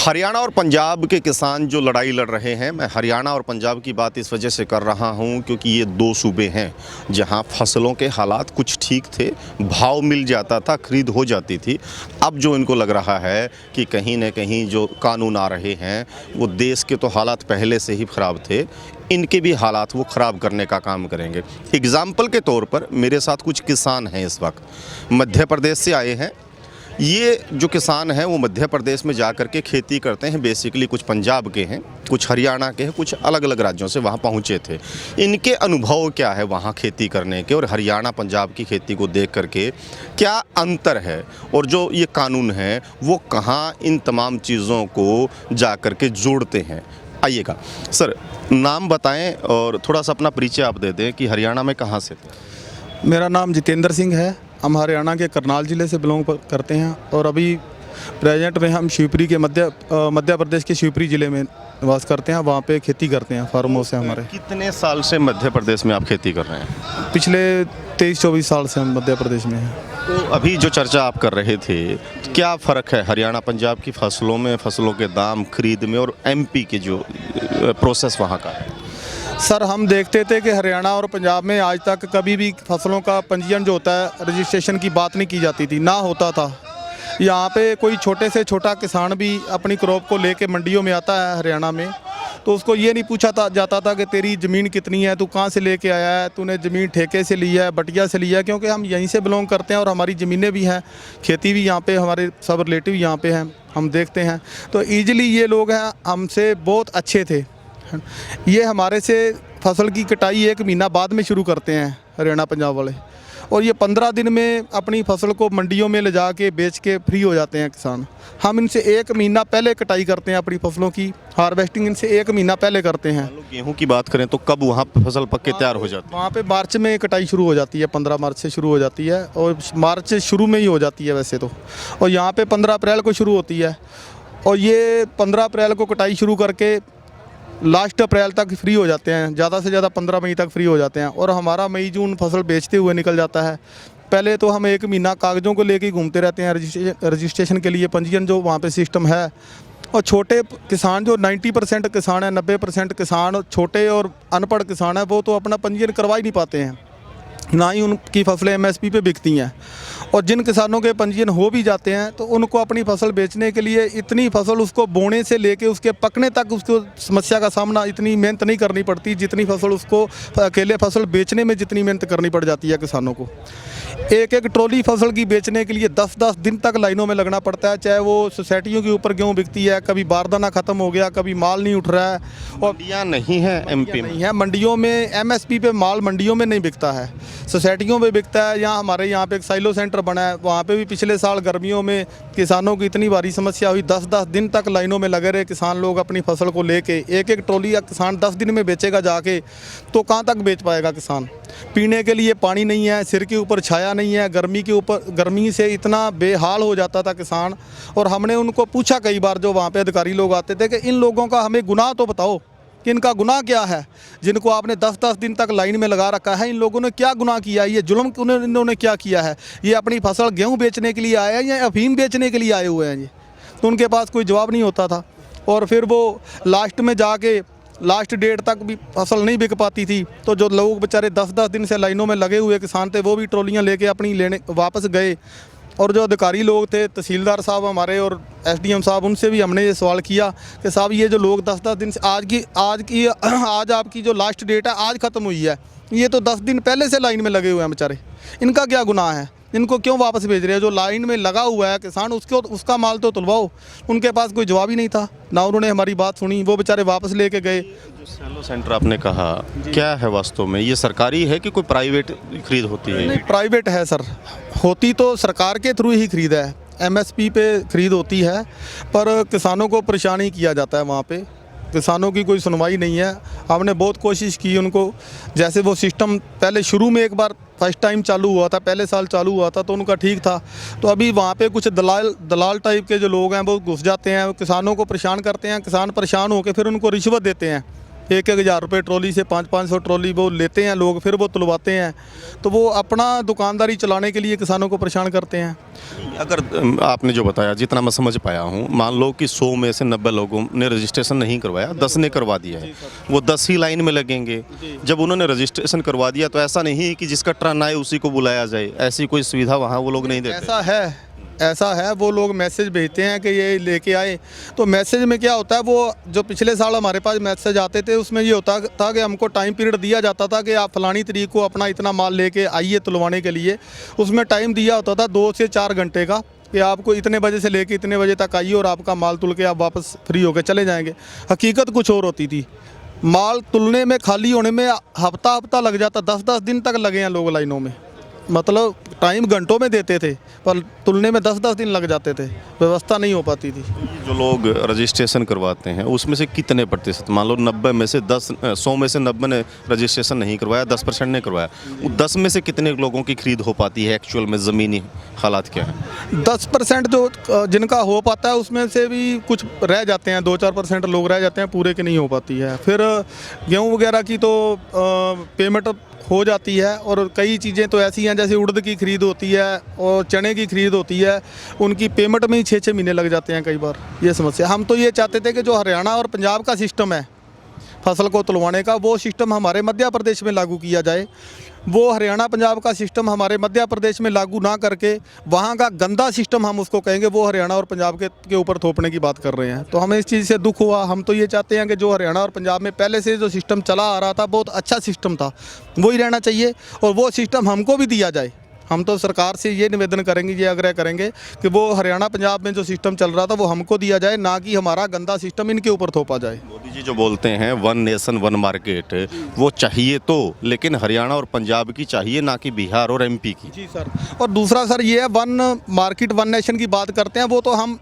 हरियाणा और पंजाब के किसान जो लड़ाई लड़ रहे हैं, मैं हरियाणा और पंजाब की बात इस वजह से कर रहा हूं क्योंकि ये दो सूबे हैं जहां फसलों के हालात कुछ ठीक थे, भाव मिल जाता था, खरीद हो जाती थी। अब जो इनको लग रहा है कि कहीं न कहीं जो कानून आ रहे हैं वो देश के तो हालात पहले से ही ख़राब थे, इनके भी हालात वो ख़राब करने का काम करेंगे। एग्ज़ाम्पल के तौर पर मेरे साथ कुछ किसान हैं, इस वक्त मध्य प्रदेश से आए हैं। ये जो किसान हैं वो मध्य प्रदेश में जा कर के खेती करते हैं। बेसिकली कुछ पंजाब के हैं, कुछ हरियाणा के हैं, कुछ अलग अलग राज्यों से वहाँ पहुँचे थे। इनके अनुभव क्या है वहाँ खेती करने के और हरियाणा पंजाब की खेती को देख कर के क्या अंतर है, और जो ये कानून है वो कहाँ इन तमाम चीज़ों को जा कर के जोड़ते हैं। आइएगा सर, नाम बताएं और थोड़ा सा अपना परिचय आप दे दें कि हरियाणा में कहाँ से थे। मेरा नाम जितेंद्र सिंह है। हम हरियाणा के करनाल ज़िले से बिलोंग करते हैं और अभी प्रेजेंट में हम शिवपुरी के मध्य प्रदेश के शिवपुरी ज़िले में निवास करते हैं। वहाँ पे खेती करते हैं, फार्म हाउस है हमारे। कितने साल से मध्य प्रदेश में आप खेती कर रहे हैं? पिछले 23-24 साल से हम मध्य प्रदेश में हैं। तो अभी जो चर्चा आप कर रहे थे, तो क्या फ़र्क है हरियाणा पंजाब की फसलों में, फसलों के दाम खरीद में, और एमपी के जो प्रोसेस वहाँ का है? सर, हम देखते थे कि हरियाणा और पंजाब में आज तक कभी भी फसलों का पंजीयन जो होता है, रजिस्ट्रेशन की बात नहीं की जाती थी, ना होता था। यहाँ पे कोई छोटे से छोटा किसान भी अपनी क्रॉप को लेके मंडियों में आता है हरियाणा में, तो उसको ये नहीं पूछा जाता था कि तेरी ज़मीन कितनी है, तू कहाँ से लेके आया है, तूने ज़मीन ठेके से ली है, बटिया से लिया है। क्योंकि हम यहीं से बिलोंग करते हैं और हमारी ज़मीनें भी हैं, खेती भी यहाँ पे, हमारे सब रिलेटिव यहाँ पे हैं, हम देखते हैं। तो ईजिली ये लोग हैं हमसे बहुत अच्छे थे। ये हमारे से फसल की कटाई 1 महीना बाद में शुरू करते हैं हरियाणा पंजाब वाले, और ये 15 दिन में अपनी फसल को मंडियों में ले जा के बेच के फ्री हो जाते हैं किसान। हम इनसे 1 महीना पहले कटाई करते हैं अपनी फसलों की, हार्वेस्टिंग इनसे 1 महीना पहले करते हैं। गेहूं की बात करें तो कब वहाँ पे फसल पक के तैयार हो जाती है? वहाँ पे मार्च में कटाई शुरू हो जाती है, 15 मार्च से शुरू हो जाती है, और मार्च से शुरू में ही हो जाती है वैसे तो। और यहाँ पे 15 अप्रैल को शुरू होती है, और ये 15 अप्रैल को कटाई शुरू करके लास्ट अप्रैल तक फ्री हो जाते हैं। ज़्यादा से ज़्यादा 15 मई तक फ्री हो जाते हैं, और हमारा मई जून फसल बेचते हुए निकल जाता है। पहले तो हम 1 महीना कागज़ों को लेके घूमते रहते हैं रजिस्ट्रेशन के लिए, पंजीयन जो वहाँ पे सिस्टम है। और छोटे किसान जो 90% किसान है, 90% किसान छोटे और अनपढ़ किसान है, वो तो अपना पंजीयन करवा ही नहीं पाते हैं, ना ही उनकी फसलें एमएसपी पे बिकती हैं। और जिन किसानों के पंजीयन हो भी जाते हैं तो उनको अपनी फसल बेचने के लिए इतनी फसल उसको बोने से लेके उसके पकने तक उसको समस्या का सामना, इतनी मेहनत नहीं करनी पड़ती जितनी फसल उसको अकेले फसल बेचने में जितनी मेहनत करनी पड़ जाती है किसानों को। एक ट्रॉली फसल की बेचने के लिए 10-10 दिन तक लाइनों में लगना पड़ता है। चाहे वो सोसाइटियों के ऊपर गेहूँ बिकती है, कभी बारदाना ख़त्म हो गया, कभी माल नहीं उठ रहा है। और मंडियाँ नहीं हैं एमपी में? नहीं है, मंडियों में एमएसपी पे माल मंडियों में नहीं बिकता है, सोसाइटियों में बिकता है। यहाँ हमारे यहाँ पे एक साइलो सेंटर बना है, वहाँ पे भी पिछले साल गर्मियों में किसानों की इतनी भारी समस्या हुई, 10-10 दिन तक लाइनों में लगे रहे किसान लोग अपनी फसल को लेके। एक ट्रॉली या किसान 10 दिन में बेचेगा जाके, तो कहाँ तक बेच पाएगा किसान? पीने के लिए पानी नहीं है, सिर के ऊपर छाया नहीं है, गर्मी से इतना बेहाल हो जाता था किसान। और हमने उनको पूछा कई बार, जो वहाँ पे अधिकारी लोग आते थे, कि इन लोगों का हमें गुनाह तो बताओ कि इनका गुनाह क्या है, जिनको आपने 10-10 दिन तक लाइन में लगा रखा है। इन लोगों ने क्या गुनाह किया है, ये जुल्म इन्होंने क्या किया है? ये अपनी फसल गेहूं बेचने के लिए आए हैं या अफीम बेचने के लिए आए हुए हैं? ये तो उनके पास कोई जवाब नहीं होता था। और फिर वो लास्ट में जाके लास्ट डेट तक भी फसल नहीं बिक पाती थी, तो जो लोग बेचारे 10-10 दिन से लाइनों में लगे हुए किसान थे, वो भी ट्रॉलियाँ लेके अपनी लेने वापस गए। और जो अधिकारी लोग थे, तहसीलदार साहब हमारे और एसडीएम साहब, उनसे भी हमने ये सवाल किया कि साहब ये जो लोग 10-10 दिन से आज आपकी जो लास्ट डेट है आज ख़त्म हुई है, ये तो 10 दिन पहले से लाइन में लगे हुए हैं बेचारे, इनका क्या गुनाह है? इनको क्यों वापस भेज रहे हैं? जो लाइन में लगा हुआ है किसान, उसका माल तो तुलवाओ। उनके पास कोई जवाब ही नहीं था, ना उन्होंने हमारी बात सुनी, वो बेचारे वापस लेके गए। जो सेलो सेंटर आपने कहा, क्या है वास्तव में? ये सरकारी है कि कोई प्राइवेट खरीद होती है? नहीं, प्राइवेट है सर। होती तो सरकार के थ्रू ही खरीद है, एमएसपी पे खरीद होती है, पर किसानों को परेशान किया जाता है वहाँ पे। किसानों की कोई सुनवाई नहीं है। हमने बहुत कोशिश की उनको, जैसे वो सिस्टम पहले शुरू में एक बार फर्स्ट टाइम चालू हुआ था, पहले साल चालू हुआ था, तो उनका ठीक था। तो अभी वहाँ पे कुछ दलाल टाइप के जो लोग हैं वो घुस जाते हैं, किसानों को परेशान करते हैं। किसान परेशान होकर फिर उनको रिश्वत देते हैं 1,000 रुपये ट्रॉली से 500 ट्रॉली वो लेते हैं लोग, फिर वो तुलवाते हैं। तो वो अपना दुकानदारी चलाने के लिए किसानों को परेशान करते हैं। अगर आपने जो बताया, जितना मैं समझ पाया हूँ, मान लो कि 100 में से 90 लोगों ने रजिस्ट्रेशन नहीं करवाया, 10 ने करवा दिया है, वो 10 ही लाइन में लगेंगे। जब उन्होंने रजिस्ट्रेशन करवा दिया तो ऐसा नहीं कि जिसका टर्न आए उसी को बुलाया जाए, ऐसी कोई सुविधा वहाँ वो लोग नहीं देते। ऐसा है वो लोग मैसेज भेजते हैं कि ये लेके आए। तो मैसेज में क्या होता है, वो जो पिछले साल हमारे पास मैसेज आते थे उसमें ये होता था कि हमको टाइम पीरियड दिया जाता था कि आप फलानी तारीख को अपना इतना माल लेके आइए तुलवाने के लिए। उसमें टाइम दिया होता था 2 से 4 घंटे का कि आपको इतने बजे से लेके इतने बजे तक आइए और आपका माल तुल के आप वापस फ्री होकर चले जाएंगे। हकीकत कुछ और होती थी। माल तुलने में, खाली होने में हफ्ता लग जाता, 10-10 दिन तक लगे हैं लोग लाइनों में। मतलब टाइम घंटों में देते थे पर तुलने में 10-10 दिन लग जाते थे, व्यवस्था नहीं हो पाती थी। जो लोग रजिस्ट्रेशन करवाते हैं उसमें से कितने प्रतिशत, मान लो 90 में से 100 में से 90 ने रजिस्ट्रेशन नहीं करवाया, 10% ने करवाया, वो 10 में से कितने लोगों की खरीद हो पाती है एक्चुअल में? ज़मीनी हालात क्या है? 10% जो जिनका हो पाता है उसमें से भी कुछ रह जाते हैं, 2-4% लोग रह जाते हैं, पूरे की नहीं हो पाती है। फिर गेहूँ वगैरह की तो पेमेंट हो जाती है, और कई चीज़ें तो ऐसी हैं जैसे उड़द की खरीद होती है और चने की खरीद होती है, उनकी पेमेंट में ही 6-6 महीने लग जाते हैं कई बार। ये समस्या, हम तो ये चाहते थे कि जो हरियाणा और पंजाब का सिस्टम है फसल को तुलवाने का, वो सिस्टम हमारे मध्य प्रदेश में लागू किया जाए। वो हरियाणा पंजाब का सिस्टम हमारे मध्य प्रदेश में लागू ना करके वहाँ का गंदा सिस्टम, हम उसको कहेंगे, वो हरियाणा और पंजाब के ऊपर थोपने की बात कर रहे हैं। तो हमें इस चीज़ से दुख हुआ। हम तो ये चाहते हैं कि जो हरियाणा और पंजाब में पहले से जो सिस्टम चला आ रहा था, बहुत अच्छा सिस्टम था, वही रहना चाहिए और वो सिस्टम हमको भी दिया जाए। हम तो सरकार से ये निवेदन करेंगे, ये आग्रह करेंगे कि वो हरियाणा पंजाब में जो सिस्टम चल रहा था वो हमको दिया जाए, ना कि हमारा गंदा सिस्टम इनके ऊपर थोपा जाए। मोदी जी जो बोलते हैं 1 नेशन 1 मार्केट, वो चाहिए तो, लेकिन हरियाणा और पंजाब की चाहिए, ना कि बिहार और एमपी की। जी सर। और दूसरा सर ये है, 1 मार्केट 1 नेशन की बात करते हैं, वो तो हम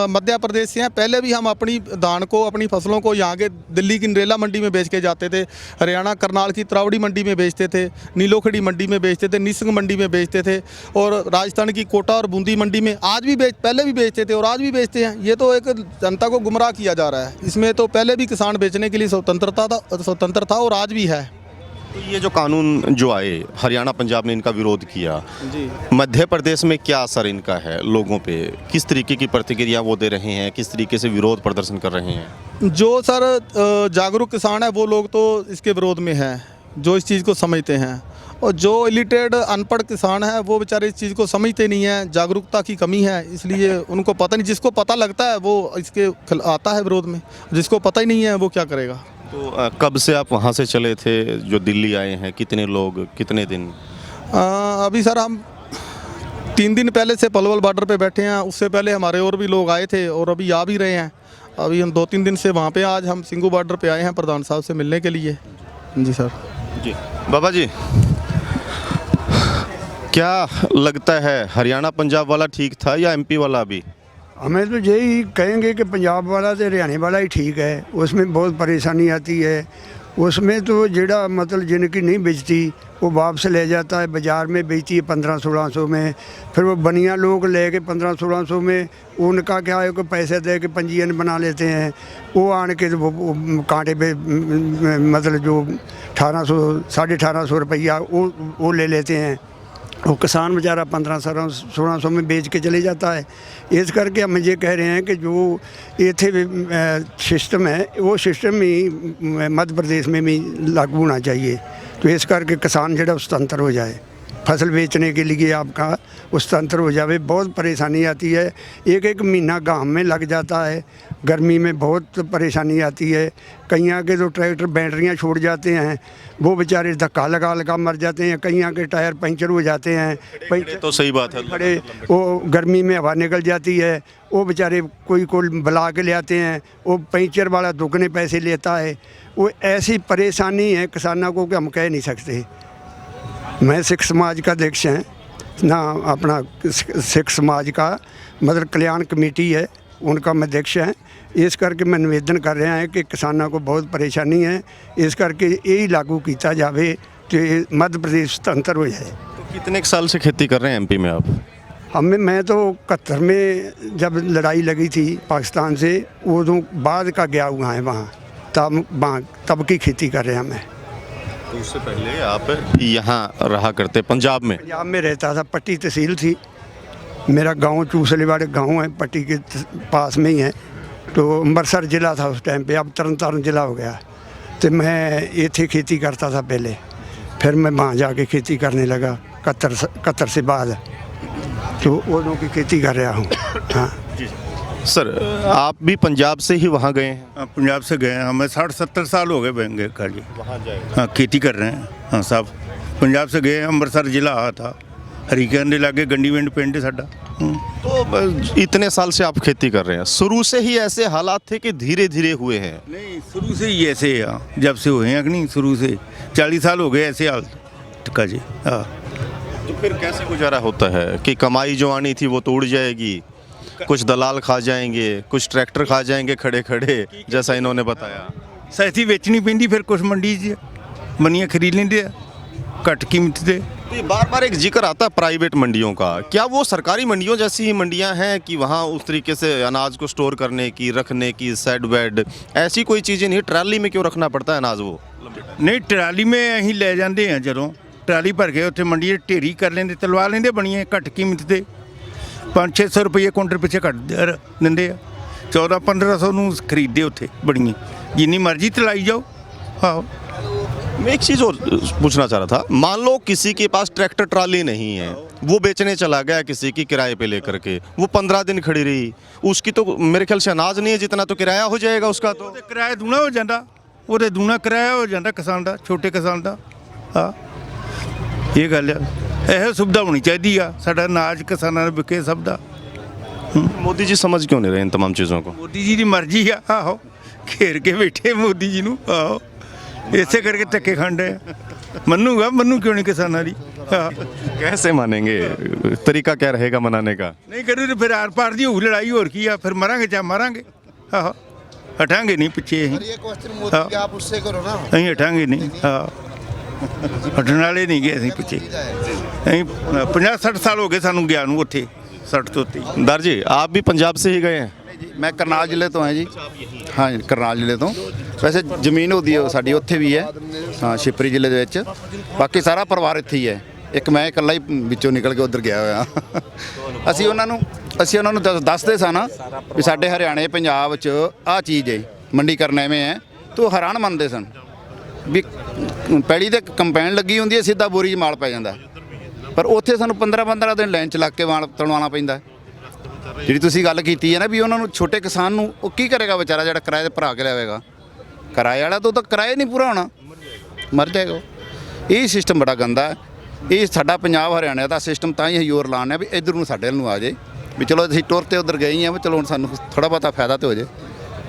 मध्य प्रदेश से हैं। पहले भी हम अपनी धान को, अपनी फसलों को यहाँ के दिल्ली की नरेला मंडी में बेच के जाते थे, हरियाणा करनाल की त्रावड़ी मंडी में बेचते थे, नीलोखड़ी मंडी में बेचते थे, निसंग मंडी में बेचते थे, और राजस्थान की कोटा और बूंदी मंडी में आज भी पहले भी बेचते थे और आज भी बेचते हैं। ये तो एक जनता को गुमराह किया जा रहा है। इसमें तो पहले भी किसान बेचने के लिए स्वतंत्र था और आज भी है। तो ये जो कानून जो आए, हरियाणा पंजाब ने इनका विरोध किया जी। मध्य प्रदेश में क्या असर इनका है लोगों पे? किस तरीके की प्रतिक्रिया वो दे रहे हैं, किस तरीके से विरोध प्रदर्शन कर रहे हैं? जो सर जागरूक किसान है वो लोग तो इसके विरोध में हैं, जो इस चीज़ को समझते हैं, और जो इलिटरेट अनपढ़ किसान है वो बेचारे इस चीज़ को समझते नहीं हैं। जागरूकता की कमी है, इसलिए उनको पता नहीं। जिसको पता लगता है वो इसके आता है विरोध में, जिसको पता ही नहीं है वो क्या करेगा। तो कब से आप वहाँ से चले थे जो दिल्ली आए हैं? कितने लोग, कितने दिन? अभी सर हम 3 दिन पहले से पलवल बॉर्डर पे बैठे हैं। उससे पहले हमारे और भी लोग आए थे और अभी आ भी रहे हैं। अभी हम 2-3 दिन से वहाँ पे, आज हम सिंगू बॉर्डर पे आए हैं प्रधान साहब से मिलने के लिए। जी सर। जी बाबा जी, क्या लगता है हरियाणा पंजाब वाला ठीक था या एमपी वाला? अभी हमें तो यही कहेंगे कि पंजाब वाला तो हरियाणा वाला ही ठीक है। उसमें बहुत परेशानी आती है। उसमें तो जेड़ा मतलब जिनकी नहीं बेचती वो वापस ले जाता है, बाज़ार में बेचती है 1500-1600 में। फिर वो बनिया लोग ले के 1500-1600 में, उनका क्या है कि पैसे दे के पंजीयन बना लेते हैं। वो आन के वो कांटे पे मतलब जो 1800-1850 रुपया वो ले लेते हैं। वो किसान बेचारा 1500-1600 में बेच के चले जाता है। इस करके हम ये कह रहे हैं कि जो इत्थे सिस्टम है वो सिस्टम ही मध्य प्रदेश में भी लागू होना चाहिए। तो इस करके किसान जो स्वतंत्र हो जाए, फसल बेचने के लिए आपका स्वतंत्र हो जाए। बहुत परेशानी आती है, एक महीना गाँव में लग जाता है, गर्मी में बहुत परेशानी आती है। कईयाँ के तो ट्रैक्टर बैटरियाँ छोड़ जाते हैं, वो बेचारे धक्का लगा मर जाते हैं। कईयाँ के टायर पंचर हो जाते हैं। पंचर तो सही बात है, बड़े वो गर्मी में हवा निकल जाती है, वो बेचारे कोई को बुला के ले आते हैं, वो पंचर वाला दुगने पैसे लेता है। वो ऐसी परेशानी है किसानों को कि हम कह नहीं सकते। मैं सिख समाज का अध्यक्ष हैं ना, अपना सिख समाज का मतलब कल्याण कमेटी है, उनका मैं अध्यक्ष हैं। इस करके मैं निवेदन कर रहा है कि किसानों को बहुत परेशानी है, इस करके यही लागू किया जाए कि मध्य प्रदेश स्वतंत्र हो जाए। तो कितने साल से खेती कर रहे हैं एमपी में आप? मैं तो 71 में जब लड़ाई लगी थी पाकिस्तान से, वो तो बाद का गया हुआ है वहाँ, तब की खेती कर रहा मैं। तो उससे पहले आप यहाँ रहा करते पंजाब में? पंजाब में रहता था, पट्टी तहसील थी मेरा गांव, चूसलेवाड़े गांव है, पट्टी के पास में ही है। तो अम्बरसर ज़िला था उस टाइम पे, अब तरन तारण ज़िला हो गया। तो मैं इत्थे खेती करता था पहले, फिर मैं वहाँ जाके खेती करने लगा कतर से बाद, तो उदों की खेती कर रहा हूँ। हाँ सर, आप भी पंजाब से ही वहाँ गए हैं? हाँ, पंजाब से गए हैं। हमें 60-70 साल हो गए बहन का जी। वहाँ जाए हाँ, खेती कर रहे हैं। हाँ साहब, पंजाब से गए हैं। अम्बरसर जिला आ था, हरीकैन के लागे गंडीविंड पिंड है साडा। तो इतने साल से आप खेती कर रहे हैं, शुरू से ही ऐसे हालात थे कि धीरे धीरे हुए हैं? नहीं, शुरू से ही ऐसे हैं, जब से हुए हैं कि नहीं, शुरू से 40 साल हो गए ऐसे हाल का जी। हाँ, तो फिर कैसे गुजारा होता है कि कमाई जो आनी थी वो तो उड़ जाएगी, कुछ दलाल खा जाएंगे, कुछ ट्रैक्टर खा जाएंगे खड़े खड़े, जैसा इन्होंने बताया। सस्ती बेचनी पैंदी, फिर कुछ मंडी च बनियाँ खरीद लेंगे घट कीमत से। तो ये बार बार एक जिक्र आता है प्राइवेट मंडियों का, क्या वो सरकारी मंडियों जैसी ही मंडियां हैं कि वहाँ उस तरीके से अनाज को स्टोर करने की, रखने की, सेड बेड ऐसी कोई चीज़ें नहीं? ट्राली में क्यों रखना पड़ता है अनाज? वो नहीं, ट्राली में अं ले जाते हैं, जदों ट्राली भर के उत्थे मंडी ढेरी कर लेंगे, तलवा लेंगे बनिए घट कीमत से। 500-600 रुपये कुंटल पिछे घट देंगे, 1400-1500 ਨੂੰ खरीदते उत्थे बनिए, जिन्नी मर्जी तलाई जाओ। हाँ, मैं एक चीज़ और पूछना चाह रहा था, मान लो किसी के पास ट्रैक्टर ट्राली नहीं है, वो बेचने चला गया किसी की किराए पे लेकर के, वो 15 दिन खड़ी रही, उसकी तो मेरे ख्याल से अनाज नहीं है जितना, तो किराया हो जाएगा उसका। तो किराया दूना हो जाता, ਉਹਦੇ दूना किराया हो जाता किसान का, छोटे किसान का। हाँ, ये गल है, यह सुविधा होनी चाहिए आ, साडा अनाज किसानां नूं विके सब दा। मोदी जी समझ क्यों नहीं रहे इन तमाम चीज़ों को? मोदी जी की मर्जी आ। आहो, घेर के बैठे मोदी जी नूं। आहो, इसे करके धक्के खांडे मनूगा, मनू क्यों नहीं किसानां दी? हाँ, कैसे मानेंगे? तरीका क्या रहेगा मनाने का? नहीं करूँ तो फिर आर पार दी होगी लड़ाई, और की आ, फिर मरांगे चाहे मारांगे। आहो, हटांगे नहीं पीछे अहीं। हाँ, आप उससे करो ना, अहीं हटांगे नहीं। हाँ, हटण वाले नहीं गए असीं पिछे। अहीं 50-60 साल हो गए सानू गया नूं उत्थे, 60 ਤੋਂ ਉੱਤੇ। दार जी, आप भी पंजाब से ही गए हैं? मैं करनाल ਜ਼ਿਲ੍ਹੇ ਤੋਂ ਹਾਂ ਜੀ। ਹਾਂ ਜੀ, ਕਰਨਾਲ ਜ਼ਿਲ੍ਹੇ ਤੋਂ। ਵੈਸੇ ਜ਼ਮੀਨ ਉਹਦੀ ਸਾਡੀ ਉੱਥੇ ਵੀ ਹੈ, ਹਾਂ ਸ਼ਿਪਰੀ ਜ਼ਿਲ੍ਹੇ ਦੇ ਵਿੱਚ। ਬਾਕੀ ਸਾਰਾ ਪਰਿਵਾਰ ਇੱਥੇ ਹੀ ਹੈ, ਇੱਕ ਮੈਂ ਇਕੱਲਾ ਹੀ ਵਿੱਚੋਂ ਨਿਕਲ ਕੇ ਉੱਧਰ ਗਿਆ ਹੋਇਆ। ਅਸੀਂ ਉਹਨਾਂ ਨੂੰ ਦੱਸਦੇ ਸਾਂ ਨਾ ਵੀ ਸਾਡੇ ਹਰਿਆਣੇ ਪੰਜਾਬ 'ਚ ਆਹ ਚੀਜ਼ ਹੈ, ਮੰਡੀ ਕਰਨਾ ਐਵੇਂ ਹੈ, ਤੋ ਹੈਰਾਨ ਮੰਨਦੇ ਸਨ ਵੀ ਪੈੜੀ ਤੇ ਕੰਪੈਨ ਲੱਗੀ ਹੁੰਦੀ ਹੈ, ਸਿੱਧਾ ਬੋਰੀ 'ਚ ਮਾਲ ਪੈ ਜਾਂਦਾ, ਪਰ ਉੱਥੇ ਸਾਨੂੰ 15-15 ਦਿਨ ਲਾਈਨ 'ਚ ਲੱਗ ਕੇ ਮਾਲ ਤਲਵਾਉਣਾ ਪੈਂਦਾ। ਜਿਹੜੀ ਤੁਸੀਂ ਗੱਲ ਕੀਤੀ ਹੈ ਨਾ ਵੀ ਉਹਨਾਂ ਨੂੰ, ਛੋਟੇ ਕਿਸਾਨ ਨੂੰ ਉਹ ਕੀ ਕਰੇਗਾ ਵਿਚਾਰਾ ਜਿਹੜਾ ਕਿਰਾਏ ਤੇ ਭਰਾ ਕੇ ਲਿਆਵੇਗਾ? ਕਿਰਾਏ ਵਾਲਾ ਤੋਂ ਤਾਂ ਕਿਰਾਏ ਨਹੀਂ ਪੂਰਾ ਹੋਣਾ, ਮਰ ਜਾਏਗਾ ਉਹ। ਇਹ ਸਿਸਟਮ ਬੜਾ ਗੰਦਾ ਹੈ। ਇਹ ਸਾਡਾ ਪੰਜਾਬ ਹਰਿਆਣਾ ਦਾ ਸਿਸਟਮ ਤਾਂ ਹੀ ਅਸੀਂ ਜ਼ੋਰ ਲਾਉਂਦੇ ਹਾਂ ਵੀ ਇੱਧਰ ਨੂੰ ਸਾਡੇ ਵੱਲ ਨੂੰ ਆ ਜਾਏ, ਵੀ ਚਲੋ ਅਸੀਂ ਟੁਰ ਤੇ ਉੱਧਰ ਗਏ ਹੀ ਹਾਂ, ਵੀ ਚਲੋ ਹੁਣ ਸਾਨੂੰ ਥੋੜਾ ਬਹੁਤਾ ਫਾਇਦਾ ਤੇ ਹੋ ਜਾਏ।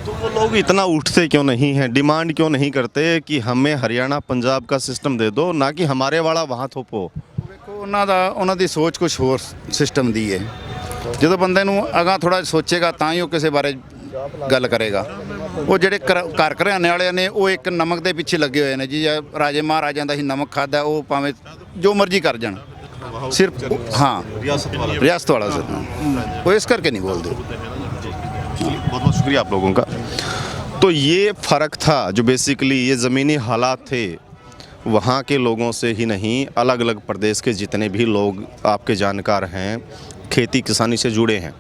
तो वो लोग इतना उठते क्यों नहीं हैं, डिमांड क्यों नहीं करते कि हमें हरियाणा पंजाब का सिस्टम दे दो, ना कि हमारे वाला वहाँ थोपो? ਵੇਖੋ ਉਹਨਾਂ ਦੀ ਸੋਚ ਕੁਛ ਹੋਰ ਸਿਸਟਮ ਦੀ ਹੈ। ਜਦੋਂ ਬੰਦੇ ਨੂੰ ਅਗਾਂ ਥੋੜਾ ਸੋਚੇਗਾ ਤਾਂ ਹੀ ਉਹ ਕਿਸੇ ਬਾਰੇ ਗੱਲ ਕਰੇਗਾ। ਉਹ ਜਿਹੜੇ ਘਰ ਘਰਾਣੇ ਵਾਲਿਆਂ ਨੇ ਉਹ ਇੱਕ ਨਮਕ ਦੇ ਪਿੱਛੇ ਲੱਗੇ ਹੋਏ ਨੇ ਜੀ, ਰਾਜੇ ਮਹਾਰਾਜਾਂ ਦਾ ਹੀ ਨਮਕ ਖਾਦਾ, ਉਹ ਭਾਵੇਂ ਜੋ ਮਰਜ਼ੀ ਕਰ ਜਾਣ, ਸਿਰਫ ਹਾਂ ਰਿਆਸਤ ਵਾਲਾ ਸਿਸਟਮ, ਉਹ ਇਸ ਕਰਕੇ ਨਹੀਂ ਬੋਲਦੇ। बहुत बहुत शुक्रिया आप लोगों का। तो ये फ़र्क था जो बेसिकली ये ज़मीनी हालात थे, वहाँ के लोगों से ही नहीं, अलग अलग प्रदेश के जितने भी लोग आपके जानकार हैं, खेती किसानी से जुड़े हैं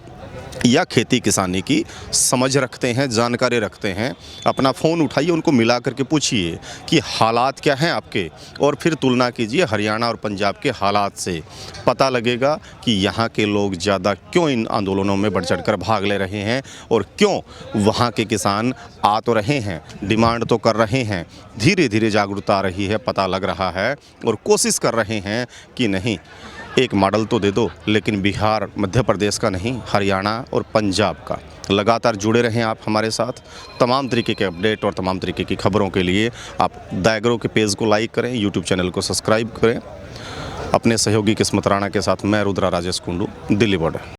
या खेती किसानी की समझ रखते हैं, जानकारी रखते हैं, अपना फ़ोन उठाइए, उनको मिला करके पूछिए कि हालात क्या हैं आपके, और फिर तुलना कीजिए हरियाणा और पंजाब के हालात से। पता लगेगा कि यहाँ के लोग ज़्यादा क्यों इन आंदोलनों में बढ़ चढ़ कर भाग ले रहे हैं, और क्यों वहाँ के किसान आ तो रहे हैं, डिमांड तो कर रहे हैं, धीरे धीरे जागरूकता आ रही है, पता लग रहा है, और कोशिश कर रहे हैं कि नहीं, एक मॉडल तो दे दो, लेकिन बिहार मध्य प्रदेश का नहीं, हरियाणा और पंजाब का। लगातार जुड़े रहें आप हमारे साथ, तमाम तरीके के अपडेट और तमाम तरीके की खबरों के लिए आप द एग्रो के पेज को लाइक करें, यूट्यूब चैनल को सब्सक्राइब करें। अपने सहयोगी किस्मत राणा के साथ मैं रुद्रा राजेश कुंडू, दिल्ली बॉर्डर।